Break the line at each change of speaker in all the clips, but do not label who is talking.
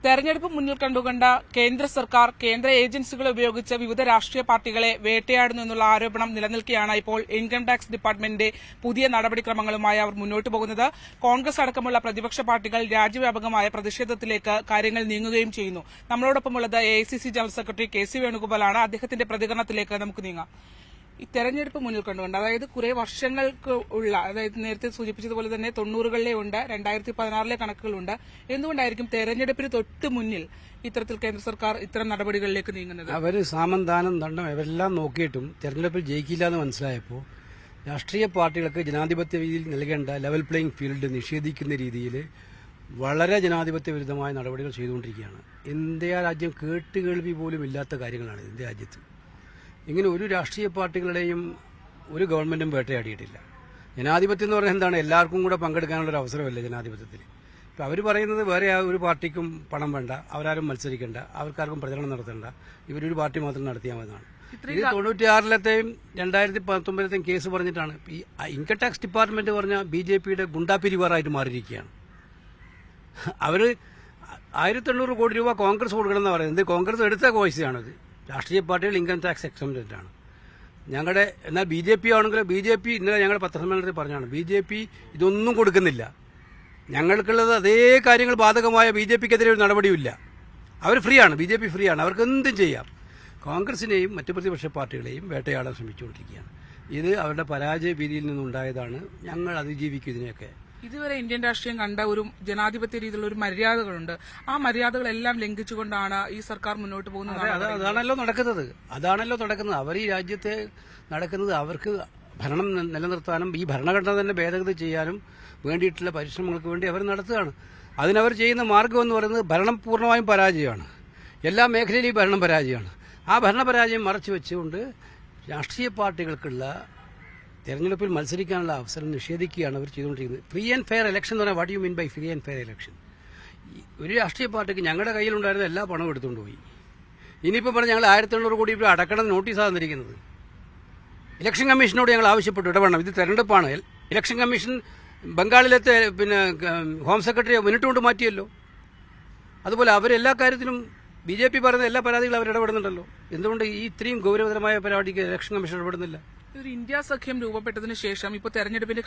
തെരഞ്ഞെടുപ്പ് മുന്നിൽ കണ്ടുകൊണ്ട് കേന്ദ്ര സർക്കാർ കേന്ദ്ര ഏജൻസികളെ ഉപയോഗിച്ച് വിവിധ രാഷ്ട്രീയ പാർട്ടികളെ വേട്ടയാടുന്നു എന്നുള്ള ആരോപണം നിലനിൽക്കെയാണ് ഇപ്പോൾ ഇൻകം ടാക്സ് ഡിപ്പാർട്ട്മെന്റിന്റെ പുതിയ നടപടിക്രമങ്ങളുമായി അവർ മുന്നോട്ട് പോകുന്നത്. കോൺഗ്രസ് അടക്കമുള്ള പ്രതിപക്ഷ പാർട്ടികൾ രാജ്യവ്യാപകമായ പ്രതിഷേധത്തിലേക്ക് കാര്യങ്ങൾ നീങ്ങുകയും ചെയ്യുന്നു. നമ്മളോടൊപ്പമുള്ളത് AICC ജനറൽ സെക്രട്ടറി KC വേണുഗോപാലാണ്. അദ്ദേഹത്തിന്റെ പ്രതികരണത്തിലേക്ക് നമുക്ക് നീങ്ങാം. ഈ തെരഞ്ഞെടുപ്പ് മുന്നിൽ കണ്ടുകൊണ്ട്, അതായത് കുറെ വർഷങ്ങൾക്ക് ഉള്ള, അതായത് നേരത്തെ സൂചിപ്പിച്ചതുപോലെ തന്നെ 90കളിലെ ഉണ്ട്, 2016 കണക്കുകളുണ്ട്. എന്തുകൊണ്ടായിരിക്കും തെരഞ്ഞെടുപ്പിന് തൊട്ട് മുന്നിൽ ഇത്തരത്തിൽ കേന്ദ്ര സർക്കാർ ഇത്തരം നടപടികളിലേക്ക് നീങ്ങുന്നത്?
അവര് സാമന്താനം ദണ്ഡം ഇവരെല്ലാം നോക്കിയിട്ടും തെരഞ്ഞെടുപ്പിൽ ജയിക്കില്ല എന്ന് മനസ്സിലായപ്പോൾ രാഷ്ട്രീയ പാർട്ടികൾക്ക് ജനാധിപത്യ രീതിയിൽ നൽകേണ്ട ലെവൽ പ്ലേയിങ് ഫീൽഡ് നിഷേധിക്കുന്ന രീതിയിൽ വളരെ ജനാധിപത്യ വിരുദ്ധമായ നടപടികൾ ചെയ്തുകൊണ്ടിരിക്കുകയാണ്. ഇന്ത്യ രാജ്യം കേട്ടുകേൾവി പോലും ഇല്ലാത്ത കാര്യങ്ങളാണ് ഇന്ത്യ രാജ്യത്ത്. ഇങ്ങനെ ഒരു രാഷ്ട്രീയ പാർട്ടികളുടെയും ഒരു ഗവൺമെന്റും വേട്ടയാടിയിട്ടില്ല. ജനാധിപത്യം എന്ന് പറഞ്ഞാൽ എന്താണ്? എല്ലാവർക്കും കൂടെ പങ്കെടുക്കാനുള്ളൊരു അവസരമല്ലേ ജനാധിപത്യത്തിൽ. ഇപ്പം അവർ പറയുന്നത് വേറെ ഒരു പാർട്ടിക്കും പണം വേണ്ട, അവരാരും മത്സരിക്കേണ്ട, അവർക്കാർക്കും പ്രചരണം നടത്തേണ്ട, ഇവരൊരു പാർട്ടി മാത്രം നടത്തിയാൽ മതിയാണ്. ഇത് 96-ലെയും 2019-ലെയും കേസ് പറഞ്ഞിട്ടാണ്. ഈ ഇൻകം ടാക്സ് ഡിപ്പാർട്ട്മെന്റ് പറഞ്ഞ BJPയുടെ ഗുണ്ടാപിരിവാറായിട്ട് മാറിയിരിക്കുകയാണ്. അവർ 1800 കോടി രൂപ കോൺഗ്രസ് കൊടുക്കണമെന്ന് പറയുന്നത് കോൺഗ്രസ് എടുത്ത കോഴ്സാണിത്. രാഷ്ട്രീയ പാർട്ടികൾ ഇൻകം ടാക്സ് എക്സംപ്റ്റഡ് ആണ്. ഞങ്ങളുടെ എന്നാൽ BJP ആണെങ്കിലും BJP ഇന്നലെ ഞങ്ങൾ പത്രസമ്മേളനത്തിൽ പറഞ്ഞാണ്, BJP ഇതൊന്നും കൊടുക്കുന്നില്ല. ഞങ്ങൾക്കുള്ളത് അതേ കാര്യങ്ങൾ ബാധകമായ BJPക്കെതിരെ ഒരു നടപടിയുമില്ല. അവർ ഫ്രീ ആണ്, BJP ഫ്രീ ആണ്, അവർക്ക് എന്തും ചെയ്യാം. കോൺഗ്രസിനെയും മറ്റ് പ്രതിപക്ഷ പാർട്ടികളെയും വേട്ടയാടാൻ ശ്രമിച്ചുകൊണ്ടിരിക്കുകയാണ്. ഇത് അവരുടെ പരാജയ ഭീതിയിൽ നിന്നുണ്ടായതാണ്. ഞങ്ങൾ അതിജീവിക്കും ഇതിനെയൊക്കെ.
ഇതുവരെ ഇന്ത്യൻ രാഷ്ട്രീയം കണ്ട ഒരു ജനാധിപത്യ രീതിയിലുള്ള ഒരു മര്യാദകളുണ്ട്. ആ മര്യാദകളെല്ലാം ലംഘിച്ചുകൊണ്ടാണ് ഈ സർക്കാർ മുന്നോട്ട് പോകുന്നത്.
അതാണല്ലോ നടക്കുന്നത്. അവർ ഈ രാജ്യത്തെ നടക്കുന്നത് അവർക്ക് ഭരണം നിലനിർത്താനും ഈ ഭരണഘടന തന്നെ ഭേദഗതി ചെയ്യാനും വേണ്ടിയിട്ടുള്ള പരിശ്രമങ്ങൾക്ക് വേണ്ടി അവർ നടത്തുകയാണ്. അതിനവർ ചെയ്യുന്ന മാർഗം എന്ന് പറയുന്നത് ഭരണം പൂർണ്ണമായും പരാജയമാണ്. എല്ലാ മേഖലയിലും ഭരണം പരാജയമാണ്. ആ ഭരണപരാജയം മറച്ചു വെച്ചുകൊണ്ട് രാഷ്ട്രീയ പാർട്ടികൾക്കുള്ള തെരഞ്ഞെടുപ്പിൽ മത്സരിക്കാനുള്ള അവസരം നിഷേധിക്കുകയാണ് അവർ ചെയ്തുകൊണ്ടിരിക്കുന്നത്. ഫ്രീ ആൻഡ് ഫെയർ ഇലക്ഷൻ എന്ന് പറഞ്ഞാൽ what you mean by free and fair election? ഒരു രാഷ്ട്രീയ പാർട്ടിക്ക് ഞങ്ങളുടെ കയ്യിലുണ്ടായിരുന്ന എല്ലാ പണവും എടുത്തുകൊണ്ട് പോയി. ഇനിയിപ്പോൾ പറഞ്ഞ് ഞങ്ങൾ 1800 കോടി രൂപ അടക്കണം നോട്ടീസാണ് തന്നിരിക്കുന്നത്. ഇലക്ഷൻ കമ്മീഷനോട് ഞങ്ങൾ ആവശ്യപ്പെട്ടു ഇടപെടണം, ഇത് തെരഞ്ഞെടുപ്പാണ്. ഇലക്ഷൻ കമ്മീഷൻ ബംഗാളിലത്തെ ഹോം സെക്രട്ടറിയെ മിനിറ്റ് കൊണ്ട് മാറ്റിയല്ലോ. അതുപോലെ അവരെല്ലാ കാര്യത്തിലും BJP പറയുന്ന എല്ലാ പരാതികളും അവർ ഇടപെടുന്നുണ്ടല്ലോ. എന്തുകൊണ്ട് ഈ ഇത്രയും ഗൌരവതരമായ പരിപാടിക്ക് ഇലക്ഷൻ കമ്മീഷൻ ഇടപെടുന്നില്ല?
ഒരു ഇന്ത്യ സഖ്യം രൂപപ്പെട്ടതിന് ശേഷം ഇപ്പോൾ തെരഞ്ഞെടുപ്പിന്റെ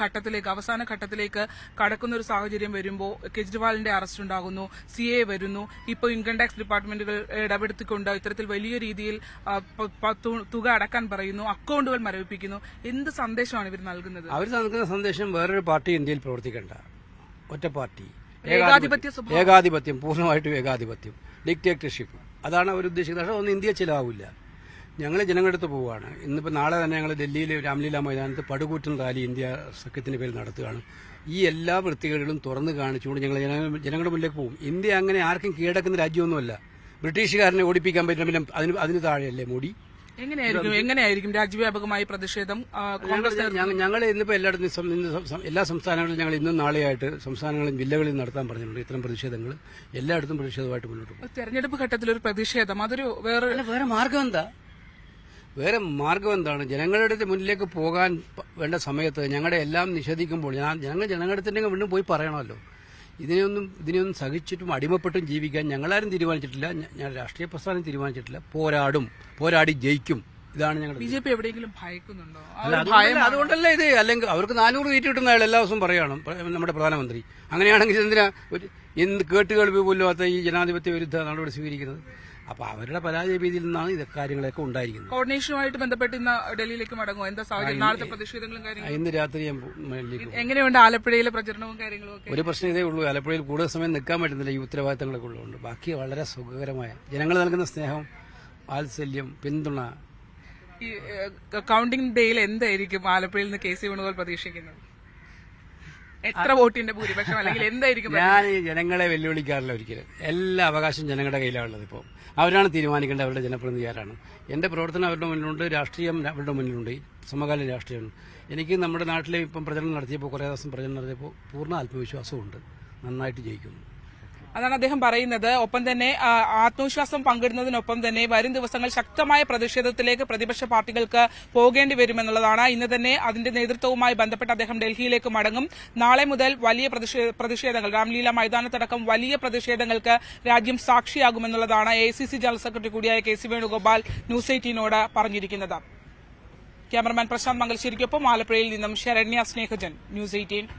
അവസാന ഘട്ടത്തിലേക്ക് കടക്കുന്ന ഒരു സാഹചര്യം വരുമ്പോൾ കെജ്രിവാളിന്റെ അറസ്റ്റ് ഉണ്ടാകുന്നു, CA വരുന്നു, ഇപ്പോൾ ഇൻകം ടാക്സ് ഡിപ്പാർട്ട്മെന്റുകൾ ഇടപെടുത്തിക്കൊണ്ട് ഇത്തരത്തിൽ വലിയ രീതിയിൽ തുക അടക്കാൻ പറയുന്നു, അക്കൌണ്ടുകൾ മരവിപ്പിക്കുന്നു. എന്ത് സന്ദേശമാണ് ഇവർ നൽകുന്നത്?
അവർ നൽകുന്ന സന്ദേശം വേറൊരു പാർട്ടി ഇന്ത്യയിൽ പ്രവർത്തിക്കേണ്ട, ഒറ്റ പാർട്ടി, ഏകാധിപത്യം, പൂർണ്ണമായിട്ടും ഏകാധിപത്യം, ഡിക്റ്റേറ്റർഷിപ്പ്, അതാണ് അവർ ഉദ്ദേശിക്കുന്നത്. പക്ഷേ ഒന്നും ഇന്ത്യ ചിലവാകില്ല. ഞങ്ങൾ ജനങ്ങളെടുത്ത് പോവുകയാണ്. ഇന്നിപ്പോൾ നാളെ തന്നെ ഞങ്ങൾ ഡൽഹിയിൽ രാംലീല മൈതാനത്ത് പടുകൂറ്റൻ റാലി ഇന്ത്യ സഖ്യത്തിന്റെ പേരിൽ നടത്തുകയാണ്. ഈ എല്ലാ വൃത്തികേടുകളും തുറന്നു കാണിച്ചുകൊണ്ട് ഞങ്ങൾ ജനങ്ങളുടെ മുന്നിലേക്ക് പോകും. ഇന്ത്യ അങ്ങനെ ആർക്കും കീഴടക്കുന്ന രാജ്യമൊന്നുമല്ല. ബ്രിട്ടീഷുകാരനെ ഓടിപ്പിക്കാൻ പറ്റുന്ന പിന്നെ അതിന് താഴെയല്ലേ മോഡി?
എങ്ങനെയായിരിക്കും രാജ്യവ്യാപകമായ പ്രതിഷേധം?
ഞങ്ങൾ ഇന്നിപ്പോൾ എല്ലാ സംസ്ഥാനങ്ങളിലും ഞങ്ങൾ ഇന്നും നാളെയായിട്ട് സംസ്ഥാനങ്ങളും ജില്ലകളിൽ നടത്താൻ പറഞ്ഞിട്ടുണ്ട് ഇത്തരം പ്രതിഷേധങ്ങൾ. എല്ലായിടത്തും പ്രതിഷേധമായിട്ട് മുന്നോട്ട് പോകും.
തെരഞ്ഞെടുപ്പ് ഘട്ടത്തിൽ ഒരു പ്രതിഷേധം, അതൊരു
വേറെ മാർഗം എന്താ? വേറെ മാർഗം എന്താണ്? ജനങ്ങളുടെ മുന്നിലേക്ക് പോകാൻ വേണ്ട സമയത്ത് ഞങ്ങളുടെ എല്ലാം നിഷേധിക്കുമ്പോൾ ഞങ്ങൾ ജനങ്ങളുടെ വീണ്ടും പോയി പറയണമല്ലോ. ഇതിനെയൊന്നും സഹിച്ചിട്ടും അടിമപ്പെട്ടും ജീവിക്കാൻ ഞങ്ങളാരും തീരുമാനിച്ചിട്ടില്ല. ഞാൻ രാഷ്ട്രീയ പ്രസ്ഥാനം തീരുമാനിച്ചിട്ടില്ല. പോരാടി ജയിക്കും. ഇതാണ് ഞങ്ങൾ.
BJP എവിടെയെങ്കിലും ഭയക്കുന്നുണ്ടോ?
അതുകൊണ്ടല്ലേ ഇത്. അല്ലെങ്കിൽ അവർക്ക് 400 സീറ്റ് കിട്ടുന്ന അയാൾ എല്ലാ ദിവസവും പറയണം നമ്മുടെ പ്രധാനമന്ത്രി. അങ്ങനെയാണെങ്കിൽ എന്തിനാ എന്ത് കേട്ടുകേൾവി പോലും ഈ ജനാധിപത്യ വിരുദ്ധ നടപടി സ്വീകരിക്കുന്നത്? അപ്പൊ അവരുടെ പരാജയ ഭീതിയിൽ നിന്നാണ് ഇതൊക്കെ കാര്യങ്ങളൊക്കെ ഉണ്ടായിരിക്കുന്നത്.
കോർഡിനേഷനുമായിട്ട് ബന്ധപ്പെട്ട് ഇന്ന് ഡൽഹിയിലേക്ക് മടങ്ങുമോ? എന്താ സാഹചര്യം? നാളത്തെ പ്രതിഷേധങ്ങളും കാര്യങ്ങളും
ഇന്ന് രാത്രി
എങ്ങനെയുണ്ട്? ആലപ്പുഴയിലെ പ്രചരണവും കാര്യങ്ങളും ഒക്കെ?
ഒരു പ്രശ്നം ഇതേ ഉള്ളൂ, ആലപ്പുഴയിൽ കൂടുതൽ സമയം നിൽക്കാൻ പറ്റുന്നില്ല ഈ ഉത്തരവാദിത്തങ്ങളൊക്കെ ഉള്ളതുകൊണ്ട്. ബാക്കി വളരെ സുഖകരമായ ജനങ്ങൾ നൽകുന്ന സ്നേഹം, വാത്സല്യം, പിന്തുണ.
ഈ കൌണ്ടിംഗ് ഡേയിൽ എന്തായിരിക്കും ആലപ്പുഴയിൽ നിന്ന് KC വേണുഗോപാൽ പ്രതീക്ഷിക്കുന്നത്? എത്ര വോട്ടിന്റെ ഭൂരിപക്ഷം, അല്ലെങ്കിൽ എന്തായിരിക്കും?
ഞാൻ ജനങ്ങളെ വെല്ലുവിളിക്കാറില്ല ഒരിക്കലും. എല്ലാ അവകാശം ജനങ്ങളുടെ കയ്യിലാണുള്ളത്. ഇപ്പോൾ അവരാണ് തീരുമാനിക്കേണ്ടത് അവരുടെ ജനപ്രതിനിധി ആരാണ്. എന്റെ പ്രവർത്തനം അവരുടെ മുന്നിലുണ്ട്, രാഷ്ട്രീയം അവരുടെ മുന്നിലുണ്ട്, സമകാലീന രാഷ്ട്രീയമാണ്. എനിക്ക് നമ്മുടെ നാട്ടിലെ ഇപ്പം പ്രചരണം നടത്തിയപ്പോൾ കുറേ ദിവസം പ്രചരണം നടത്തിയപ്പോൾ പൂർണ്ണ ആത്മവിശ്വാസമുണ്ട്, നന്നായിട്ട് ജയിക്കുന്നു.
അതാണ് അദ്ദേഹം പറയുന്നത്. ഒപ്പം തന്നെ ആത്മവിശ്വാസം പങ്കിടുന്നതിനൊപ്പം തന്നെ വരും ദിവസങ്ങൾ ശക്തമായ പ്രതിഷേധത്തിലേക്ക് പ്രതിപക്ഷ പാർട്ടികൾക്ക് പോകേണ്ടി വരുമെന്നുള്ളതാണ്. ഇന്ന് തന്നെ അതിന്റെ നേതൃത്വവുമായി ബന്ധപ്പെട്ട് അദ്ദേഹം ഡൽഹിയിലേക്ക് മടങ്ങും. നാളെ മുതൽ വലിയ പ്രതിഷേധങ്ങൾ രാംലീല മൈതാനത്തടക്കം വലിയ പ്രതിഷേധങ്ങൾക്ക് രാജ്യം സാക്ഷിയാകുമെന്നുള്ളതാണ് AICC ജനറൽ സെക്രട്ടറി കൂടിയായ KC വേണുഗോപാൽ ന്യൂസ് 18നോട് പറഞ്ഞിരിക്കുന്നത്. ക്യാമറമാൻ പ്രശാന്ത് മംഗലശ്ശേരിക്കൊപ്പം ആലപ്പുഴയിൽ നിന്നും ശരണ്യ സ്നേഹജൻ, ന്യൂസ് 18.